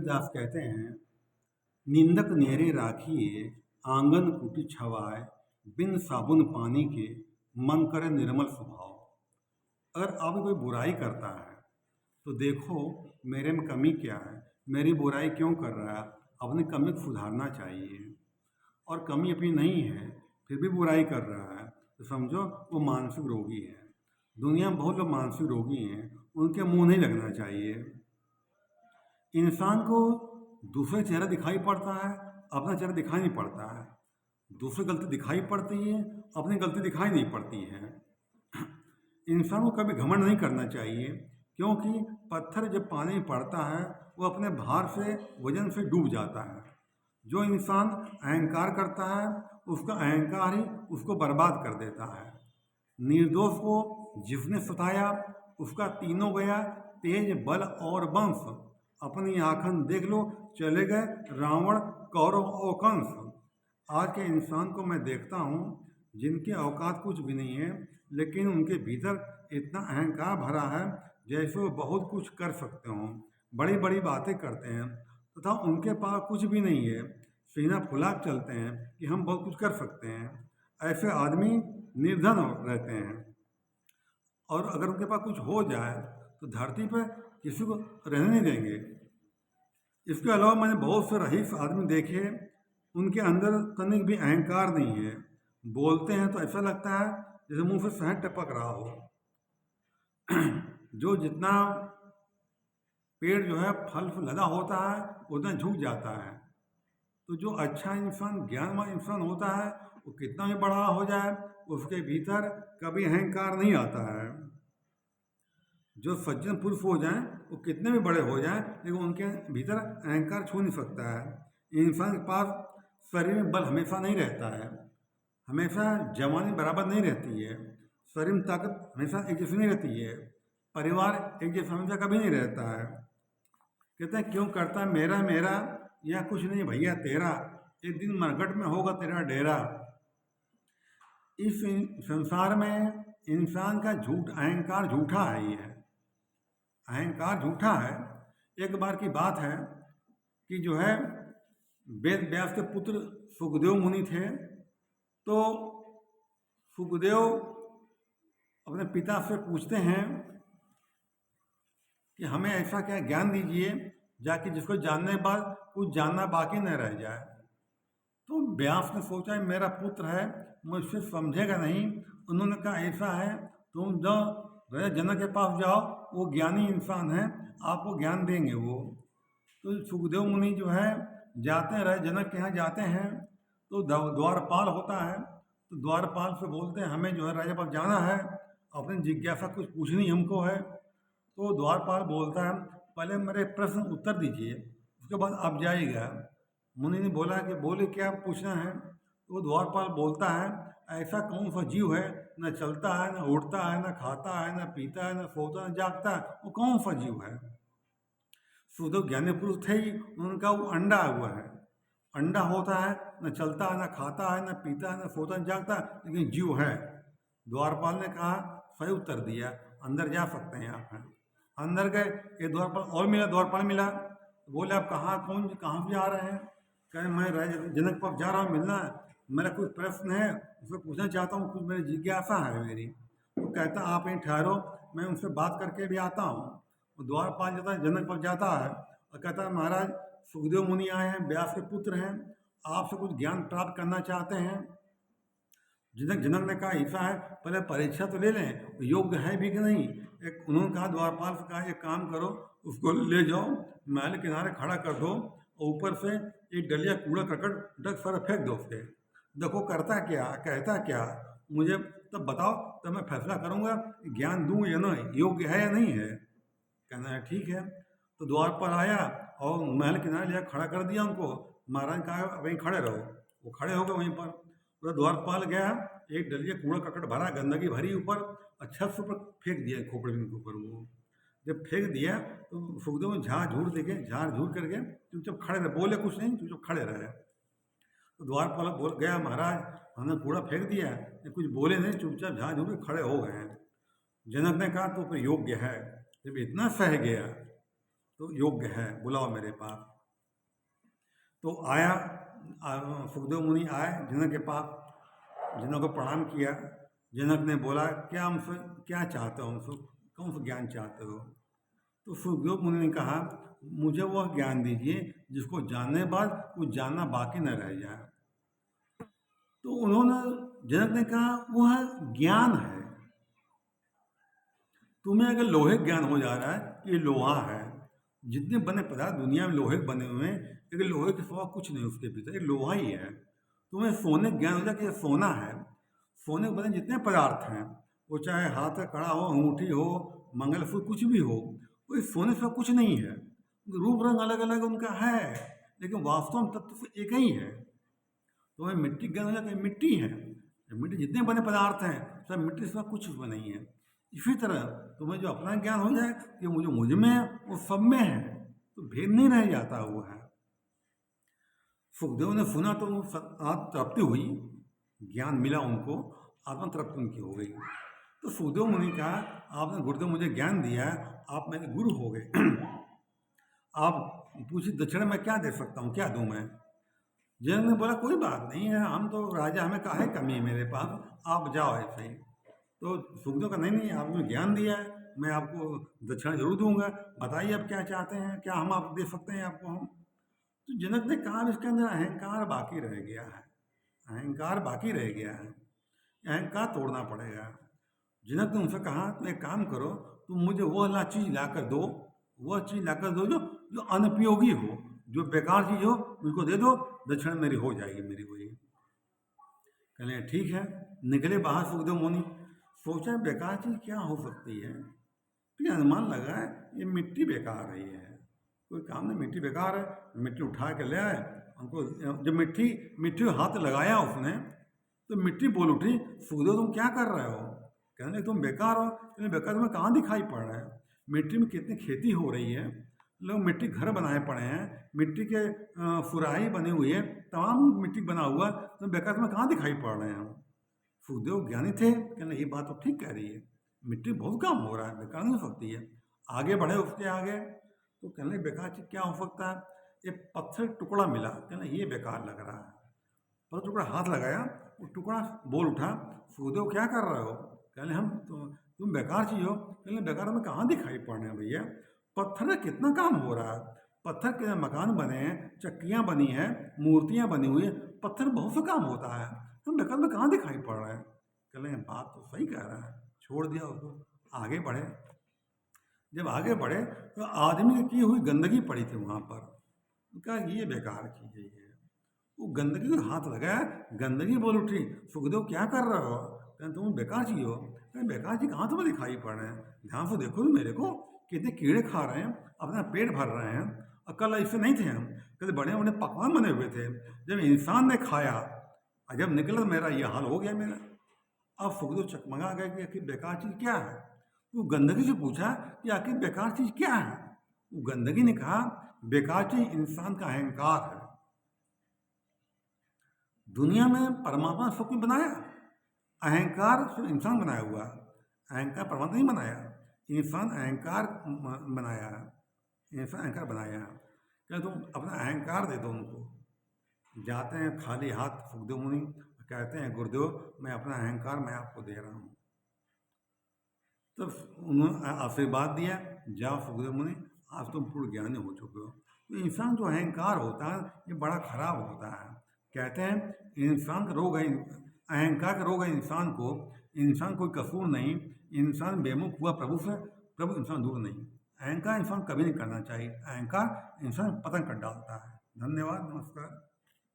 कबीरदास कहते हैं, निंदक नेरे राखिए आंगन कुटी छवाए, बिन साबुन पानी के मन करे निर्मल स्वभाव। अगर आप कोई बुराई करता है तो देखो मेरे में कमी क्या है, मेरी बुराई क्यों कर रहा है, अपनी कमी को सुधारना चाहिए। और कमी अपनी नहीं है फिर भी बुराई कर रहा है तो समझो वो मानसिक रोगी है। दुनिया में बहुत लोग मानसिक रोगी हैं, उनके मुंह नहीं लगना चाहिए। इंसान को दूसरे चेहरा दिखाई पड़ता है, अपना चेहरा दिखाई नहीं पड़ता है। दूसरी गलती दिखाई पड़ती है, अपनी गलती दिखाई नहीं पड़ती है। इंसान को कभी घमंड नहीं करना चाहिए, क्योंकि पत्थर जब पानी में पड़ता है वो अपने भार से, वजन से डूब जाता है। जो इंसान अहंकार करता है उसका अहंकार ही उसको बर्बाद कर देता है। निर्दोष को जिसने सताया उसका तीनों गया, तेज बल और वंश। अपनी आँखन देख लो चले गए रावण कौरव और कंस। आज के इंसान को मैं देखता हूँ जिनके औकात कुछ भी नहीं है, लेकिन उनके भीतर इतना अहंकार भरा है जैसे वो बहुत कुछ कर सकते हों, बड़ी बड़ी बातें करते हैं तथा उनके पास कुछ भी नहीं है, सीना फुला के चलते हैं कि हम बहुत कुछ कर सकते हैं। ऐसे आदमी निर्धन रहते हैं, और अगर उनके पास कुछ हो जाए तो धरती पर किसी को रहने नहीं देंगे। इसके अलावा मैंने बहुत से रईस आदमी देखे, उनके अंदर तनिक भी अहंकार नहीं है। बोलते हैं तो ऐसा लगता है जैसे मुंह से शहद टपक रहा हो। जो जितना पेड़ जो है फल से लदा होता है उतना झुक जाता है। तो जो अच्छा इंसान, ज्ञानवान इंसान होता है, वो कितना भी बड़ा हो जाए उसके भीतर कभी अहंकार नहीं आता है। जो सज्जन पुरुष हो जाएं वो कितने भी बड़े हो जाएं, लेकिन उनके भीतर अहंकार छू नहीं सकता है। इंसान के पास शरीर में बल हमेशा नहीं रहता है, हमेशा जवानी बराबर नहीं रहती है, शरीर में ताकत हमेशा एक जैसी नहीं रहती है, परिवार एक जैसा हमेशा कभी नहीं रहता है। कहते हैं क्यों करता है मेरा मेरा, या कुछ नहीं भैया तेरा, एक दिन मरघट में होगा तेरा डेरा। इस संसार में इंसान का झूठ, अहंकार झूठा है। ही है, अहंकार झूठा है। एक बार की बात है कि जो है वेद व्यास के पुत्र सुखदेव मुनि थे। तो सुखदेव अपने पिता से पूछते हैं कि हमें ऐसा क्या ज्ञान दीजिए जाके जिसको जानने के बाद कुछ जानना बाकी न रह जाए। तो व्यास ने सोचा मेरा पुत्र है, मुझसे समझेगा नहीं। उन्होंने कहा ऐसा है, तुम जाओ राजा जनक के पास जाओ, वो ज्ञानी इंसान है, आपको ज्ञान देंगे वो। तो सुखदेव मुनि जो है जाते हैं, राजा जनक के यहाँ जाते हैं। तो द्वारपाल होता है, तो द्वारपाल से बोलते हैं हमें जो है राजा पास जाना है, अपनी जिज्ञासा कुछ पूछनी हमको है। तो द्वारपाल बोलता है पहले मेरे प्रश्न उत्तर दीजिए, उसके बाद आप जाइएगा। मुनि ने बोला कि बोले क्या पूछना है। तो द्वारपाल बोलता है ऐसा कौन सा जीव है, न चलता है, न उड़ता है, न खाता है, न पीता है, न सोता, न जागता है, वो कौन सा जीव है। सुखदेव ज्ञानी पुरुष थे ही, उनका वो अंडा हुआ है। अंडा होता है, न चलता है, न खाता है, न पीता है, न सोता, न जागता है, लेकिन जीव है। द्वारपाल ने कहा सही उत्तर दिया, अंदर जा सकते हैं आप। हैं अंदर गए, एक द्वारपाल और मिला, द्वारपाल मिला। बोले आप कहाँ से जा रहे हैं। कहे मैं राजा जनक पर जा रहा हूँ, मिलना है, मेरा कुछ प्रश्न है उससे पूछना चाहता हूँ, कुछ मेरी जिज्ञासा है मेरी। वो कहता आप यहीं ठहरो, मैं उनसे बात करके भी आता हूँ। वो द्वारपाल जाता है, जनक पर जाता है और कहता है महाराज सुखदेव मुनि आए हैं, व्यास के पुत्र हैं, आपसे कुछ ज्ञान प्राप्त करना चाहते हैं। जनक ने कहा ऐसा है, पहले परीक्षा तो ले लें योग्य है भी कि नहीं। एक उन्होंने कहा द्वारपाल से कहा एक काम करो, उसको ले जाओ महल किनारे खड़ा कर दो, और ऊपर से एक डलिया कूड़ा करकट डग सारा फेंक दो उसके। देखो करता क्या, कहता क्या, मुझे तब बताओ, तब मैं फैसला करूंगा ज्ञान दूं या नहीं, योग्य है या नहीं है। कहना है ठीक है। तो द्वारपाल आया और महल किनारे लिया खड़ा कर दिया उनको। महाराज ने कहा वहीं खड़े रहो, वो खड़े हो गए वहीं पर। तो द्वारपाल गया, एक डलिया कूड़ा ककड़ भरा, गंदगी भरी ऊपर, अच्छा से ऊपर फेंक दिया खोपड़े के ऊपर। वो जब फेंक दिया तो सुखदेव झाड़ झूर देखे, झाड़ झूर करके चुपचाप खड़े रहे, बोले कुछ नहीं, चुपचाप खड़े रहे। तो द्वारपाल बोल गया महाराज हमने कूड़ा फेंक दिया, ये कुछ बोले नहीं, चुपचाप झाड़ झूर के खड़े हो गए हैं। जनक ने कहा तो फिर योग्य है। जब इतना सह गया तो योग्य है, बुलाओ मेरे पास। तो आया सुखदेव मुनि आए जनक के पास, जनक को प्रणाम किया। जनक ने बोला क्या हमसे क्या चाहते हो, हमसे कौन सा ज्ञान चाहते हो? तो सुखदेव मुनि ने कहा मुझे वह ज्ञान दीजिए जिसको जानने के बाद कुछ जानना बाकी न रह जाए। तो उन्होंने जनक ने कहा वह ज्ञान है। तुम्हें अगर लोहे ज्ञान हो जा रहा है कि लोहा है, जितने बने पदार्थ दुनिया में लोहे बने हुए हैं, लेकिन लोहे के सिवा कुछ नहीं उसके भीतर, एक लोहा ही है। तुम्हें सोने ज्ञान हो जाए कि सोना है। सोने के बने जितने पदार्थ हैं, वो चाहे हाथ का कड़ा हो, अंगूठी हो, मंगलसूत्र, कुछ भी हो, वो इस सोने से कुछ नहीं है। रूप रंग अलग अलग उनका है, लेकिन वास्तव में तत्व तो एक ही है। तो वह मिट्टी ज्ञान हो जाए मिट्टी है, मिट्टी जितने बने पदार्थ हैं सब मिट्टी से कुछ उसमें नहीं है। इसी तरह तुम्हें जो अपना ज्ञान हो जाए कि मुझ में है वो सब में है, तो भेद नहीं रह जाता वो है। सुखदेव ने सुना तो तृप्ति हुई, ज्ञान मिला उनको, आत्मा तृप्ति उनकी हो गई। तो सुखदेव मुनि कहा आपने गुरुदेव मुझे ज्ञान दिया है, आप मेरे गुरु हो गए। आप पूछिए दक्षिणा में क्या दे सकता हूँ, क्या दूँ मैं? जनक ने बोला कोई बात नहीं है, हम तो राजा, हमें काहे कमी है मेरे पास, आप जाओ ऐसे ही। तो सुखदेव का नहीं आपने ज्ञान दिया है, मैं आपको दक्षिणा जरूर दूंगा, बताइए आप क्या चाहते हैं, क्या हम आप दे सकते हैं आपको हम? तो जनक ने कहा इसके अंदर अहंकार बाकी रह गया है, अहंकार बाकी रह गया है, अहंकार तोड़ना पड़ेगा। जनक ने उनसे कहा तुम एक काम करो, तुम मुझे वह चीज़ ला कर दो, वह चीज़ ला कर दो जो अनुपयोगी हो, जो बेकार चीज़ हो उनको दे दो, दक्षिणा मेरी हो जाएगी, मेरी वही। कहले ठीक है। निकले बाहर सुखदेव मुनि, सोचा बेकार चीज़ क्या हो सकती है, फिर अनुमान लगा ये मिट्टी बेकार रही है, कोई काम नहीं, मिट्टी बेकार है। मिट्टी उठा के ले आए, हमको जब मिट्टी हाथ लगाया उसने तो मिट्टी बोल उठी सुखदेव तुम क्या कर रहे हो? कहने तुम बेकार हो। कहने बेकार तुम्हें कहाँ दिखाई पड़ रहा है? मिट्टी में कितनी खेती हो रही है, लोग मिट्टी घर बनाए पड़े हैं, मिट्टी के सुराही बनी हुई है, तमाम मिट्टी बना हुआ, तो बेकार तुम्हें कहाँ दिखाई पड़ रहे हैं? सुखदेव ज्ञानी थे, कहने ये बात तो ठीक कह रही है, मिट्टी बहुत काम हो रहा है, बेकार नहीं हो सकती है। आगे बढ़े उसके आगे तो कहने बेकार चीज क्या हो सकता है? एक पत्थर टुकड़ा मिला, कहने ये बेकार लग रहा है। पत्थर टुकड़ा हाथ लगाया, वो टुकड़ा बोल उठा सुखदेव क्या कर रहे हो? कहने हम तुम बेकार चीज हो। कहने बेकार हमें कहाँ दिखाई पड़ रहे हैं भैया, पत्थर का कितना काम हो रहा है, पत्थर के मकान बने हैं, चक्कियाँ बनी हैं, मूर्तियाँ बनी हुई है, पत्थर बहुत सा काम होता है, तुम बेकार में कहाँ दिखाई पड़ रहा है? कहने बात तो सही कह रहा है, छोड़ दिया उसको, आगे बढ़े। जब आगे बढ़े तो आदमी की हुई गंदगी पड़ी थी वहाँ पर, कहा ये बेकार चीज है ये। वो गंदगी को हाथ लगाया, गंदगी बोल उठी सुखदेव क्या कर रहे हो? कहते तुम बेकार चीज हो। कहते बेकार चीज कहाँ तुम्हें दिखाई पड़ रहे हैं, ध्यान से देखो तो मेरे को, कितने कीड़े खा रहे हैं, अपना पेट भर रहे हैं, और कल ऐसे नहीं थे हम, कहते बड़े बड़े पकवान बने हुए थे, जब इंसान ने खाया और जब निकला मेरा ये हाल हो गया मेरा। अब सुखदेव चकमगा गए कि आखिर बेकार चीज क्या है? वो गंदगी से पूछा कि आखिर बेकार चीज क्या है? वो गंदगी ने कहा बेकार चीज इंसान का अहंकार है। दुनिया में परमात्मा सब कुछ बनाया, अहंकार सिर्फ इंसान बनाया हुआ, अहंकार परमात्मा नहीं बनाया, इंसान अहंकार बनाया है, इंसान अहंकार बनाया है। क्या तुम अपना अहंकार दे दो उनको। जाते हैं खाली हाथ सुखदेव मुनि, कहते हैं गुरुदेव मैं अपना अहंकार मैं आपको दे रहा हूँ। तब उन्होंने आशीर्वाद दिया, जाओ सुखदेव मुनि आज तुम पूर्ण ज्ञानी हो चुके हो। तो इंसान जो अहंकार होता है ये बड़ा खराब होता है। कहते हैं इंसान का रोग है, अहंकार का रोग है इंसान को, इंसान कोई कसूर नहीं, इंसान बेमुख हुआ प्रभु से, प्रभु इंसान दूर नहीं। अहंकार इंसान कभी नहीं करना चाहिए, अहंकार इंसान पतन कर डालता है। धन्यवाद, नमस्कार।